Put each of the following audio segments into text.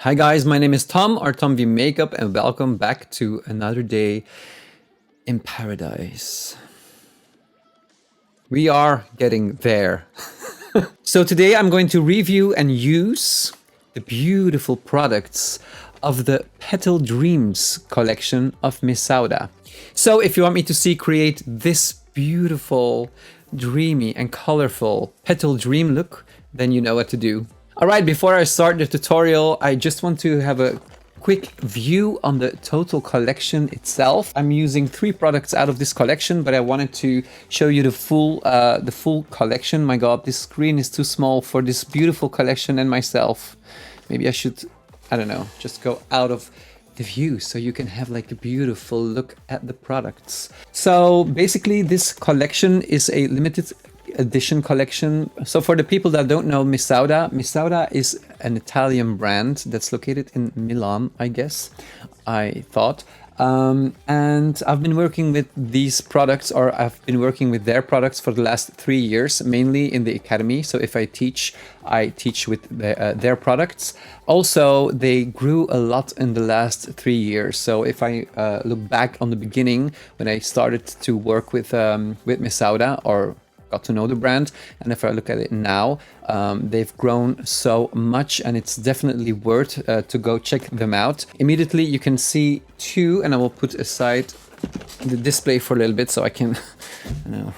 Hi guys, my name is Tom or TOMVMAKEUP and welcome back to another day in paradise. We are getting there. So today I'm going to review and use the beautiful products of the Petal Dreams collection of MESAUDA. So if you want me to create this beautiful, dreamy and colorful Petal Dream look, then you know what to do. Alright, before I start the tutorial, I just want to have a quick view on the total collection itself. I'm using 3 products out of this collection, but I wanted to show you the full collection. My god, this screen is too small for this beautiful collection and myself. Maybe I should, I don't know, just go out of the view so you can have like a beautiful look at the products. So basically this collection is a limited edition collection. So for the people that don't know MESAUDA is an Italian brand that's located in Milan, I guess, I thought. And I've been working with these products, or I've been working with their products for the last 3 years, mainly in the academy. So if I teach with their products. Also, they grew a lot in the last 3 years. So if I look back on the beginning, when I started to work with MESAUDA, or got to know the brand, and if I look at it now, they've grown so much, and it's definitely worth to go check them out. Immediately you can see 2, and I will put aside the display for a little bit so I can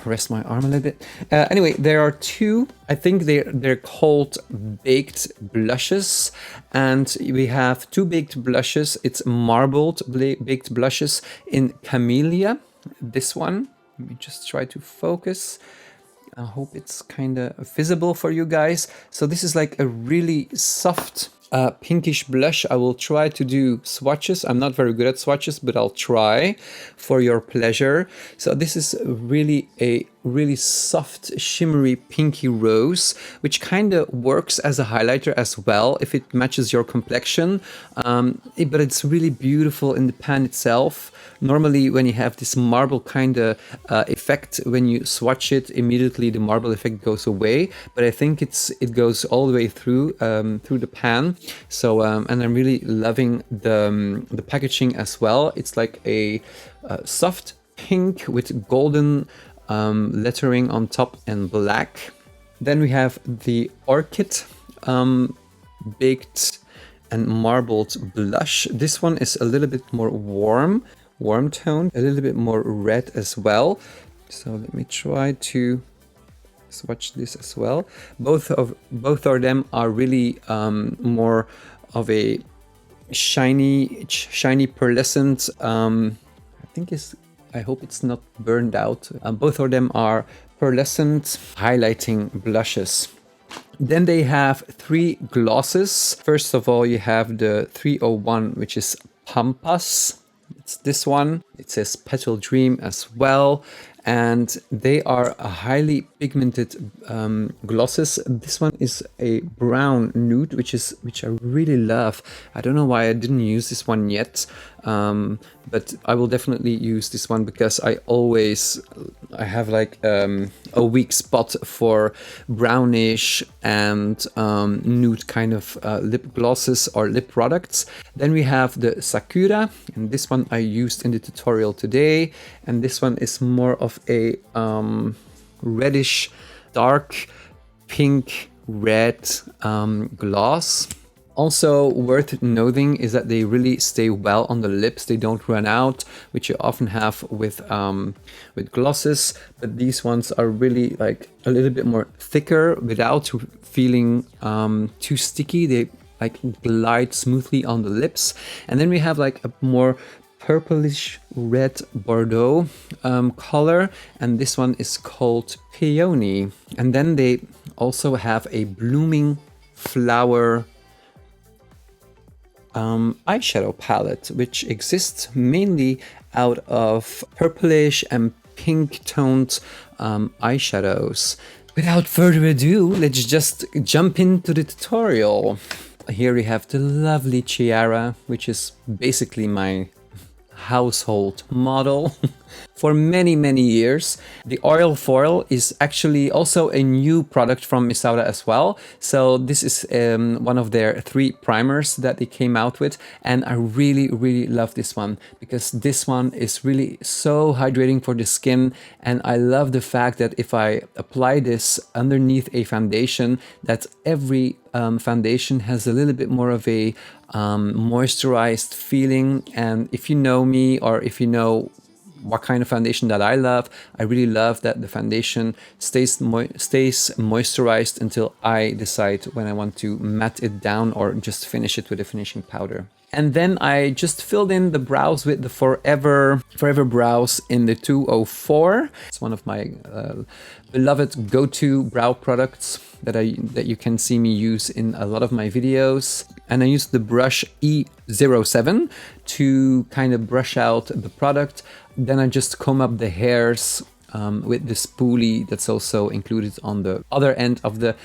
rest my arm a little bit. Anyway, there are 2, I think they're called baked blushes, and we have 2 baked blushes. It's marbled baked blushes in Camellia. This one, let me just try to focus. I hope it's kind of visible for you guys. So this is like a really soft pinkish blush. I will try to do swatches. I'm not very good at swatches, but I'll try for your pleasure. So this is really a really soft, shimmery, pinky rose, which kind of works as a highlighter as well if it matches your complexion. But it's really beautiful in the pan itself. Normally, when you have this marble kind of effect, when you swatch it, immediately the marble effect goes away. But I think it goes all the way through the pan. So and I'm really loving the packaging as well. It's like a soft pink with golden lettering on top and black. Then we have the Orchid baked and marbled blush. This one is a little bit more warm tone, a little bit more red as well. So let me try to swatch this as well. Both of them are really more of a shiny pearlescent. I hope it's not burned out. Both of them are pearlescent highlighting blushes. Then they have 3 glosses. First of all, you have the 301, which is Pampas. It's this one. It says Petal Dream as well. And they are a highly pigmented glosses. This one is a brown nude, which I really love. I don't know why I didn't use this one yet, but I will definitely use this one because I have like a weak spot for brownish and nude kind of lip glosses or lip products. Then we have the Sakura, and this one I used in the tutorial today, and this one is more of a reddish, dark pink red gloss. Also worth noting is that they really stay well on the lips. They don't run out, which you often have with glosses, but these ones are really like a little bit more thicker without feeling too sticky. They like glide smoothly on the lips. And then we have like a more purplish red Bordeaux color, and this one is called Peony. And then they also have a blooming flower eyeshadow palette, which exists mainly out of purplish and pink toned eyeshadows. Without further ado, let's just jump into the tutorial. Here we have the lovely Tiara, which is basically my household model. for many years. The oil foil is actually also a new product from MESAUDA as well. So this is one of their 3 primers that they came out with, and I really love this one because this one is really so hydrating for the skin. And I love the fact that if I apply this underneath a foundation, that every foundation has a little bit more of a moisturized feeling. And if you know me, or if you know what kind of foundation that I love, I really love that the foundation stays moisturized until I decide when I want to matte it down or just finish it with a finishing powder. And then I just filled in the brows with the Forever Brows in the 204. It's one of my beloved go-to brow products that you can see me use in a lot of my videos. And I used the brush E07 to kind of brush out the product. Then I just comb up the hairs with the spoolie that's also included on the other end of the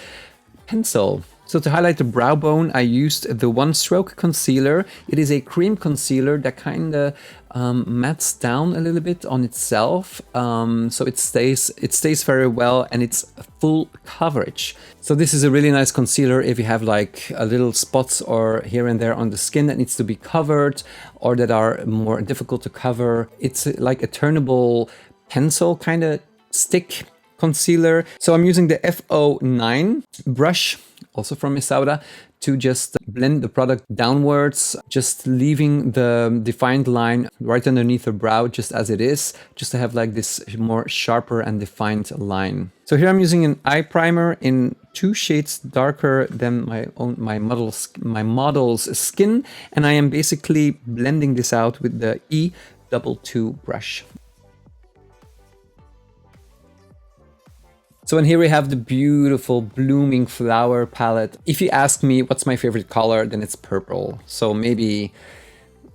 pencil. So to highlight the brow bone, I used the One Stroke concealer. It is a cream concealer that kind of mattes down a little bit on itself, so it stays very well, and it's full coverage. So this is a really nice concealer if you have like a little spots or here and there on the skin that needs to be covered or that are more difficult to cover. It's like a turnable pencil kind of stick concealer. So I'm using the F09 brush, also from MESAUDA, to just blend the product downwards, just leaving the defined line right underneath the brow just as it is, just to have like this more sharper and defined line. So here I'm using an eye primer in 2 shades darker than my model's skin, and I am basically blending this out with the E22 brush. So, and here we have the beautiful blooming flower palette. If you ask me what's my favorite color, then it's purple. So maybe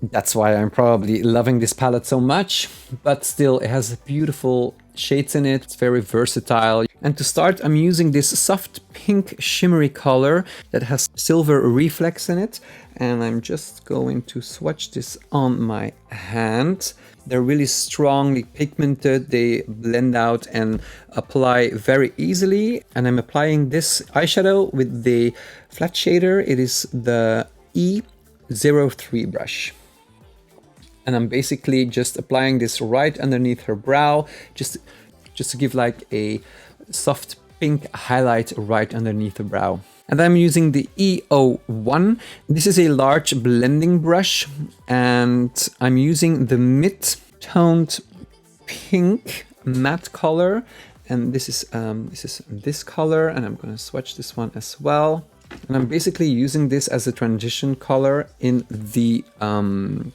that's why I'm probably loving this palette so much. But still, it has beautiful shades in it. It's very versatile. And to start, I'm using this soft pink shimmery color that has silver reflex in it. And I'm just going to swatch this on my hand. They're really strongly pigmented. They blend out and apply very easily. And I'm applying this eyeshadow with the flat shader. It is the E03 brush. And I'm basically just applying this right underneath her brow, just to give like a soft pink highlight right underneath the brow. And I'm using the E01. This is a large blending brush, and I'm using the mid-toned pink matte color. And this is this color, and I'm gonna swatch this one as well. And I'm basically using this as a transition color in the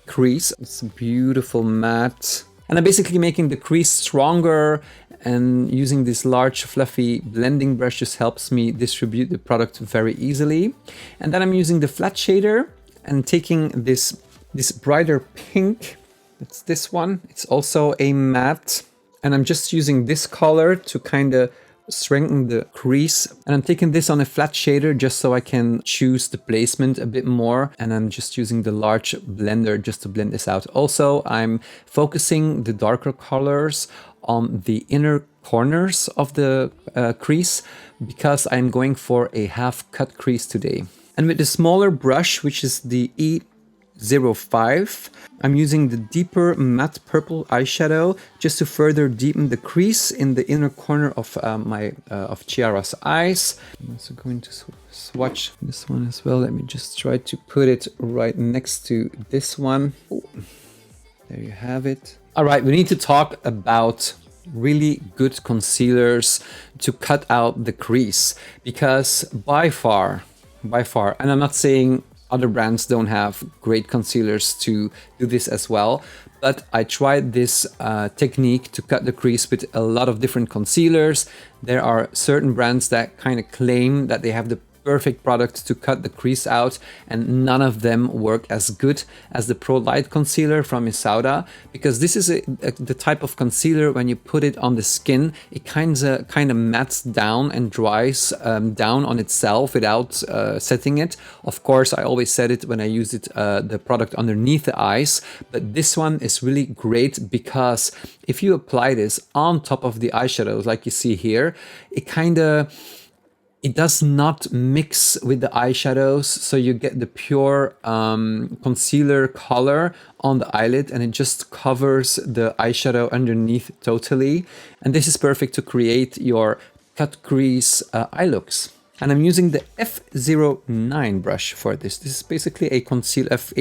crease. It's beautiful matte. And I'm basically making the crease stronger, and using this large fluffy blending brush just helps me distribute the product very easily. And then I'm using the flat shader and taking this brighter pink. It's this one. It's also a matte. And I'm just using this color to kind of strengthen the crease, and I'm taking this on a flat shader just so I can choose the placement a bit more, and I'm just using the large blender just to blend this out. Also, I'm focusing the darker colors on the inner corners of the crease because I'm going for a half cut crease today. And with the smaller brush, which is the E05, I'm using the deeper matte purple eyeshadow just to further deepen the crease in the inner corner of of Chiara's eyes. I'm also going to swatch this one as well. Let me just try to put it right next to this one. Oh, there you have it. All right, we need to talk about really good concealers to cut out the crease, because by far, and I'm not saying other brands don't have great concealers to do this as well, but I tried this technique to cut the crease with a lot of different concealers. There are certain brands that kind of claim that they have the perfect product to cut the crease out, and none of them work as good as the Pro Light Concealer from MESAUDA, because this is the type of concealer when you put it on the skin, it kind of mats down and dries down on itself without setting it. Of course, I always set it when I use it, the product underneath the eyes, but this one is really great because if you apply this on top of the eyeshadows like you see here, it does not mix with the eyeshadows, so you get the pure concealer color on the eyelid, and it just covers the eyeshadow underneath totally. And this is perfect to create your cut crease eye looks. And I'm using the F09 brush for this. This is basically a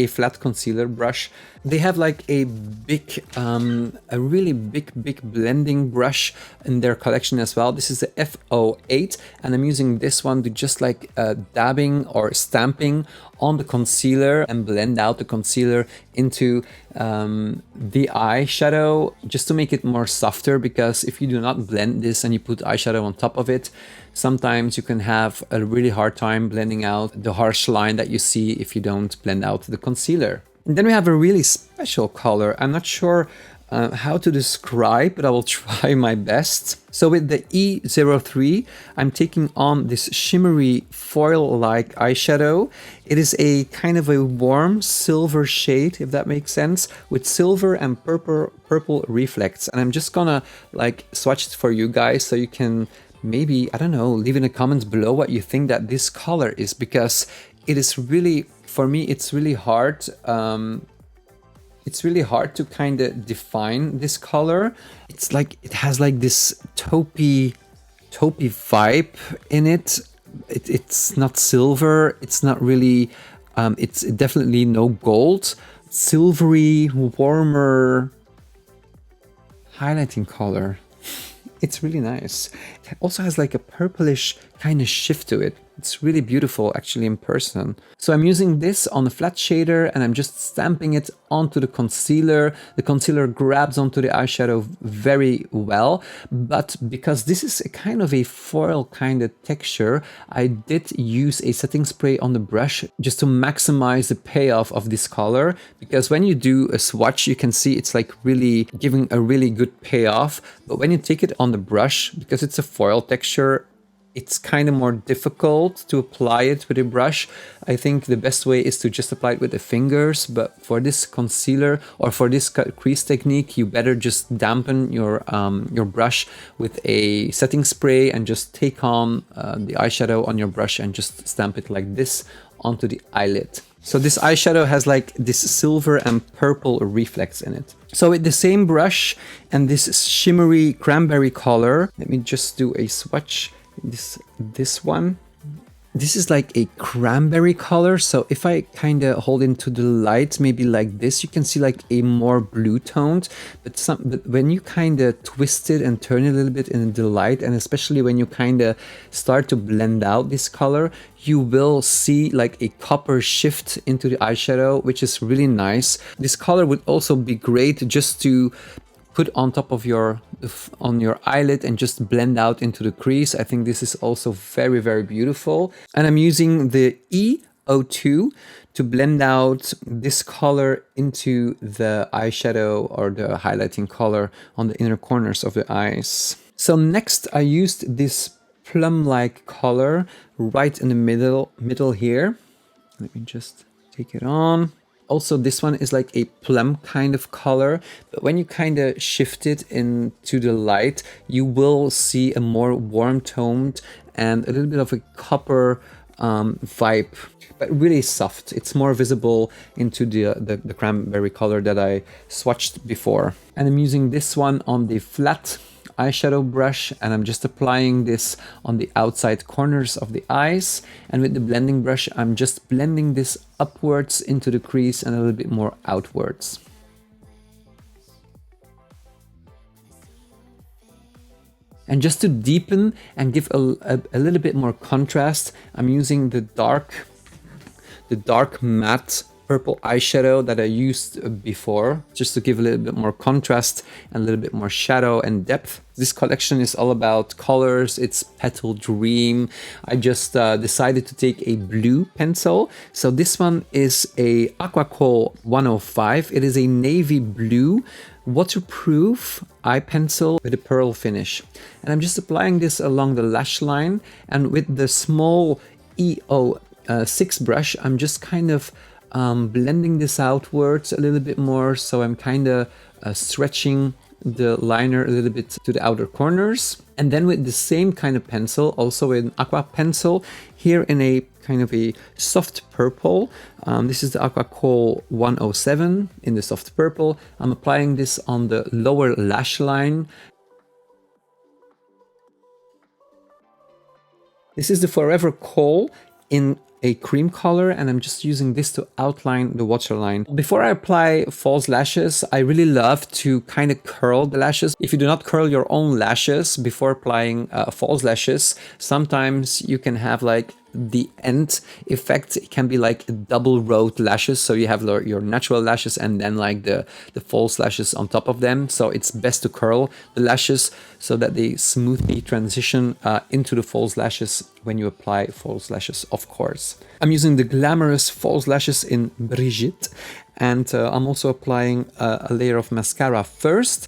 flat concealer brush. They have like a really big blending brush in their collection as well. This is the F08, and I'm using this one to just like dabbing or stamping on the concealer and blend out the concealer into the eyeshadow, just to make it more softer, because if you do not blend this and you put eyeshadow on top of it, sometimes you can have a really hard time blending out the harsh line that you see if you don't blend out the concealer. And then we have a really special color. I'm not sure how to describe, but I will try my best. So with the E03, I'm taking on this shimmery foil-like eyeshadow. It is a kind of a warm silver shade, if that makes sense, with silver and purple reflects. And I'm just gonna like swatch it for you guys so you can maybe, I don't know, leave in the comments below what you think that this color is, because it is really, for me, it's really hard. It's really hard to kind of define this color. It's like, it has like this taupey vibe in it. It's not silver. It's not really, it's definitely no gold. Silvery, warmer highlighting color. It's really nice. It also has like a purplish kind of shift to it. It's really beautiful actually in person. So I'm using this on the flat shader and I'm just stamping it onto the concealer. The concealer grabs onto the eyeshadow very well, but because this is a kind of a foil kind of texture, I did use a setting spray on the brush just to maximize the payoff of this color, because when you do a swatch, you can see it's like really giving a really good payoff. But when you take it on the brush, because it's a foil texture, it's kind of more difficult to apply it with a brush. I think the best way is to just apply it with the fingers, but for this concealer or for this crease technique, you better just dampen your brush with a setting spray and just take on the eyeshadow on your brush and just stamp it like this onto the eyelid. So this eyeshadow has like this silver and purple reflex in it. So with the same brush and this shimmery cranberry color, let me just do a swatch. This one, this is like a cranberry color. So if I kind of hold into the light, maybe like this, you can see like a more blue toned, but when you kind of twist it and turn it a little bit in the light, and especially when you kind of start to blend out this color, you will see like a copper shift into the eyeshadow, which is really nice. This color would also be great just to put on top of your eyelid and just blend out into the crease. I think this is also very, very beautiful. And I'm using the E02 to blend out this color into the eyeshadow or the highlighting color on the inner corners of the eyes. So next I used this plum-like color right in the middle here. Let me just take it on. Also, this one is like a plum kind of color, but when you kind of shift it into the light, you will see a more warm toned and a little bit of a copper vibe, but really soft. It's more visible into the cranberry color that I swatched before. And I'm using this one on the flat eyeshadow brush, and I'm just applying this on the outside corners of the eyes, and with the blending brush I'm just blending this upwards into the crease and a little bit more outwards. And just to deepen and give a little bit more contrast, I'm using the dark matte purple eyeshadow that I used before, just to give a little bit more contrast and a little bit more shadow and depth. This collection is all about colors. It's Petal Dream. I just decided to take a blue pencil. So this one is a Aqua Khôl 105. It is a navy blue waterproof eye pencil with a pearl finish. And I'm just applying this along the lash line, and with the small EO6 brush, I'm just kind of blending this outwards a little bit more. So I'm kind of stretching the liner a little bit to the outer corners. And then with the same kind of pencil, also an aqua pencil, here in a kind of a soft purple. This is the Aqua Khôl 107 in the soft purple. I'm applying this on the lower lash line. This is the Forever Kohl in a cream color, and I'm just using this to outline the waterline. Before I apply false lashes, I really love to kind of curl the lashes. If you do not curl your own lashes before applying false lashes, sometimes you can have like the end effect. It can be like double rowed lashes, so you have your natural lashes and then like the false lashes on top of them. So it's best to curl the lashes so that they smoothly transition into the false lashes when you apply false lashes, of course. I'm using the Glamorous false lashes in Brigitte, and I'm also applying a layer of mascara first.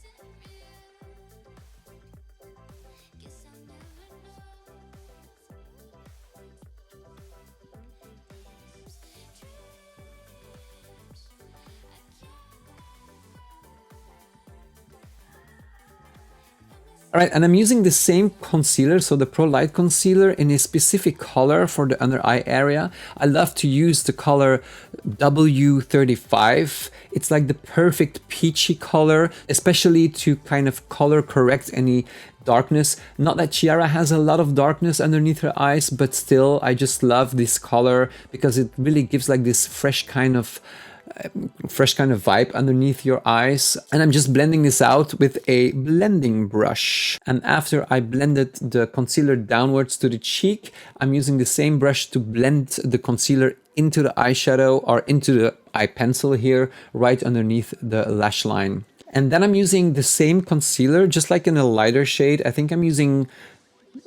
All right, and I'm using the same concealer, so the Pro Light Concealer, in a specific color for the under eye area. I love to use the color W35. It's like the perfect peachy color, especially to kind of color correct any darkness. Not that Chiara has a lot of darkness underneath her eyes, but still, I just love this color because it really gives like this fresh kind of vibe underneath your eyes. And I'm just blending this out with a blending brush. And after I blended the concealer downwards to the cheek, I'm using the same brush to blend the concealer into the eyeshadow or into the eye pencil here, right underneath the lash line. And then I'm using the same concealer, just like in a lighter shade. I think I'm using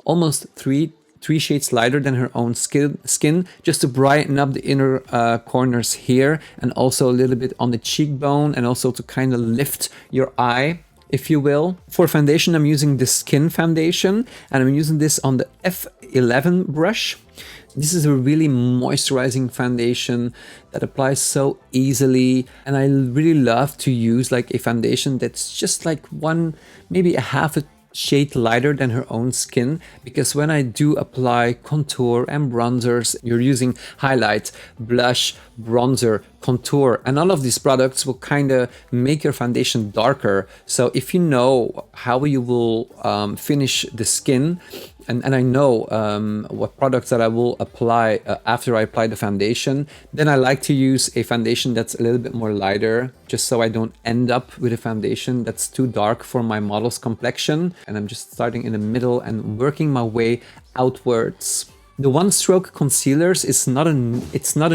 almost three shades lighter than her own skin, just to brighten up the inner corners here, and also a little bit on the cheekbone, and also to kind of lift your eye, if you will. For foundation, I'm using the Skin Foundation, and I'm using this on the F11 brush. This is a really moisturizing foundation that applies so easily, and I really love to use like a foundation that's just like maybe a half a shade lighter than her own skin, because when I do apply contour and bronzers, you're using highlight, blush, bronzer, contour, and all of these products will kind of make your foundation darker. So if you know how you will finish the skin, and I know what products that I will apply after I apply the foundation, then I like to use a foundation that's a little bit more lighter, just so I don't end up with a foundation that's too dark for my model's complexion. And I'm just starting in the middle and working my way outwards. The One Stroke Concealers is not a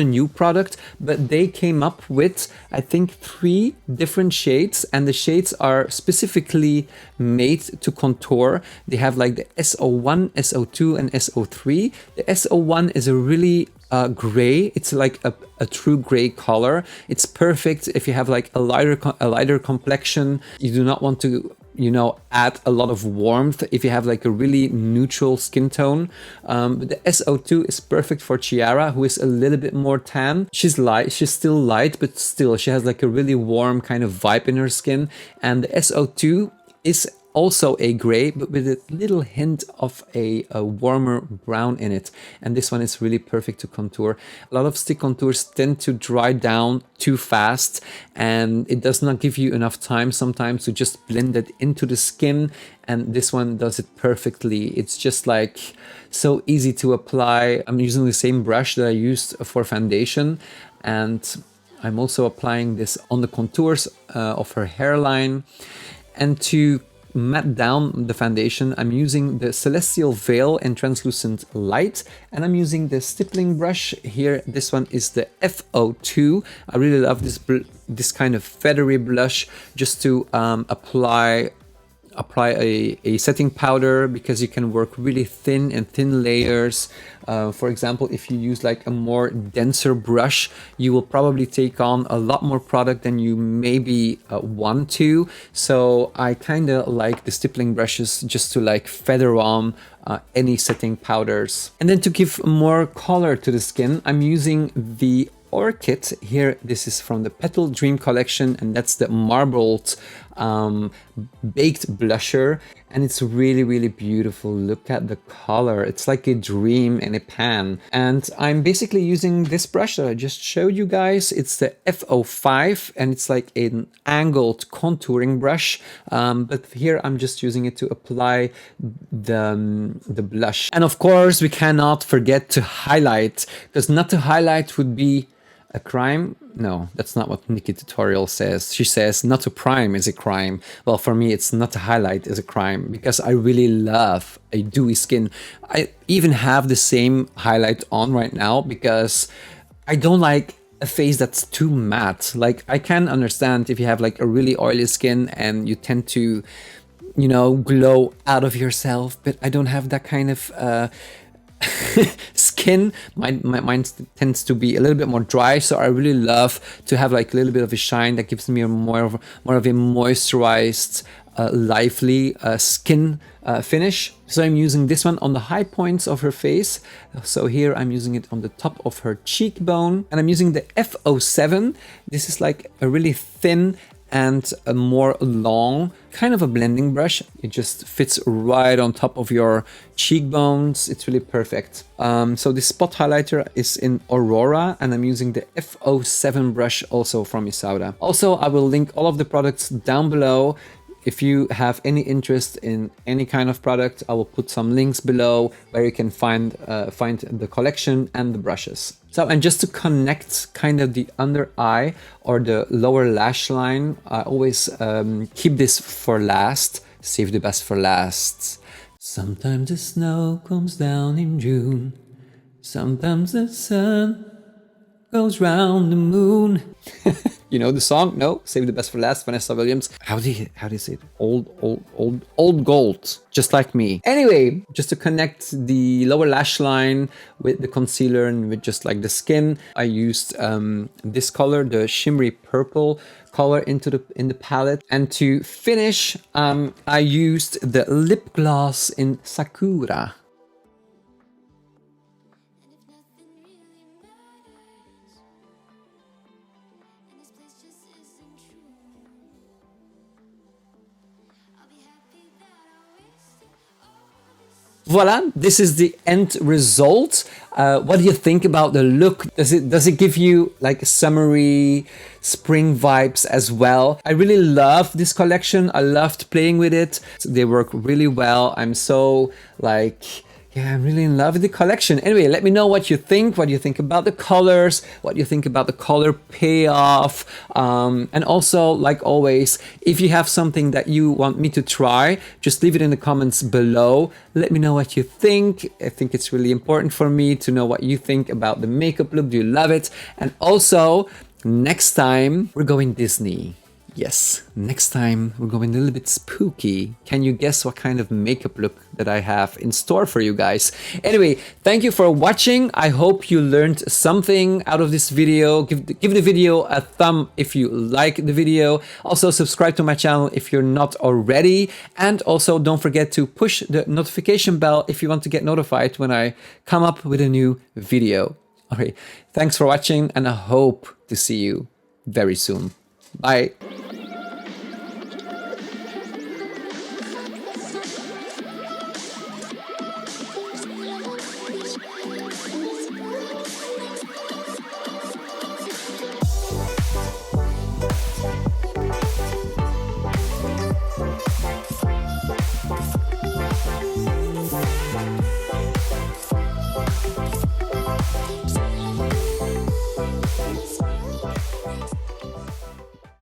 new product, but they came up with, I think, 3 different shades, and the shades are specifically made to contour. They have like the SO1, SO2, and SO3. The SO1 is a really gray. It's like a true gray color. It's perfect if you have like a lighter complexion. You do not want to, you know, add a lot of warmth if you have like a really neutral skin tone. But the SO2 is perfect for Chiara, who is a little bit more tan. She's still light, but still she has like a really warm kind of vibe in her skin. And the SO2 is also a gray, but with a little hint of a warmer brown in it. And this one is really perfect to contour. A lot of stick contours tend to dry down too fast, and it does not give you enough time sometimes to just blend it into the skin. And this one does it perfectly. It's just like so easy to apply. I'm using the same brush that I used for foundation, and I'm also applying this on the contours of her hairline. And to matte down the foundation, I'm using the Celestial Veil and Translucent Light, and I'm using the stippling brush here. This one is the FO2. I really love this kind of feathery blush just to apply a setting powder, because you can work really thin and thin layers. For example, if you use like a more denser brush, you will probably take on a lot more product than you maybe want to. So I kind of like the stippling brushes just to like feather on any setting powders. And then to give more color to the skin, I'm using the Orchid here. This is from the Petal Dream collection, and that's the marbled baked blusher, and it's really beautiful. Look at the color, it's like a dream in a pan. And I'm basically using this brush that I just showed you guys. It's the FO5, and it's like an angled contouring brush, but here I'm just using it to apply the blush. And of course we cannot forget to highlight, because not to highlight would be a crime. No, that's not what Nikki Tutorial says. She says not to prime is a crime. Well, for me, it's not to highlight is a crime, because I really love a dewy skin. I even have the same highlight on right now because I don't like a face that's too matte. Like, I can understand if you have like a really oily skin and you tend to, you know, glow out of yourself, but I don't have that kind of skin. Mine tends to be a little bit more dry, so I really love to have like a little bit of a shine that gives me more of a moisturized, lively skin finish. So I'm using this one on the high points of her face. So here I'm using it on the top of her cheekbone, and I'm using the FO7. This is like a really thin and a more long kind of a blending brush. It just fits right on top of your cheekbones. It's really perfect. So this spot highlighter is in Aurora, and I'm using the FO7 brush also from MESAUDA. Also, I will link all of the products down below. If you have any interest in any kind of product, I will put some links below where you can find the collection and the brushes. So, and just to connect kind of the under eye or the lower lash line, I always keep this for last. Save the best for last. Sometimes the snow comes down in June. Sometimes the sun goes round the moon. You know the song? No? Save the best for last, Vanessa Williams. How do you say it? Old gold. Just like me. Anyway, just to connect the lower lash line with the concealer and with just like the skin, I used this color, the shimmery purple color in the palette. And to finish, I used the lip gloss in Sakura. Voila, this is the end result. What do you think about the look? Does it give you like summery spring vibes as well? I really love this collection. I loved playing with it. They work really well. I'm so like, yeah, I'm really in love with the collection. Anyway, let me know what you think. What do you think about the colors? What do you think about the color payoff? And also, like always, if you have something that you want me to try, just leave it in the comments below. Let me know what you think. I think it's really important for me to know what you think about the makeup look. Do you love it? And also, next time, we're going Disney. Yes, next time we're going a little bit spooky. Can you guess what kind of makeup look that I have in store for you guys? Anyway, thank you for watching. I hope you learned something out of this video. Give the video a thumb if you like the video. Also, subscribe to my channel if you're not already. And also, don't forget to push the notification bell if you want to get notified when I come up with a new video. Okay, thanks for watching, and I hope to see you very soon. Bye.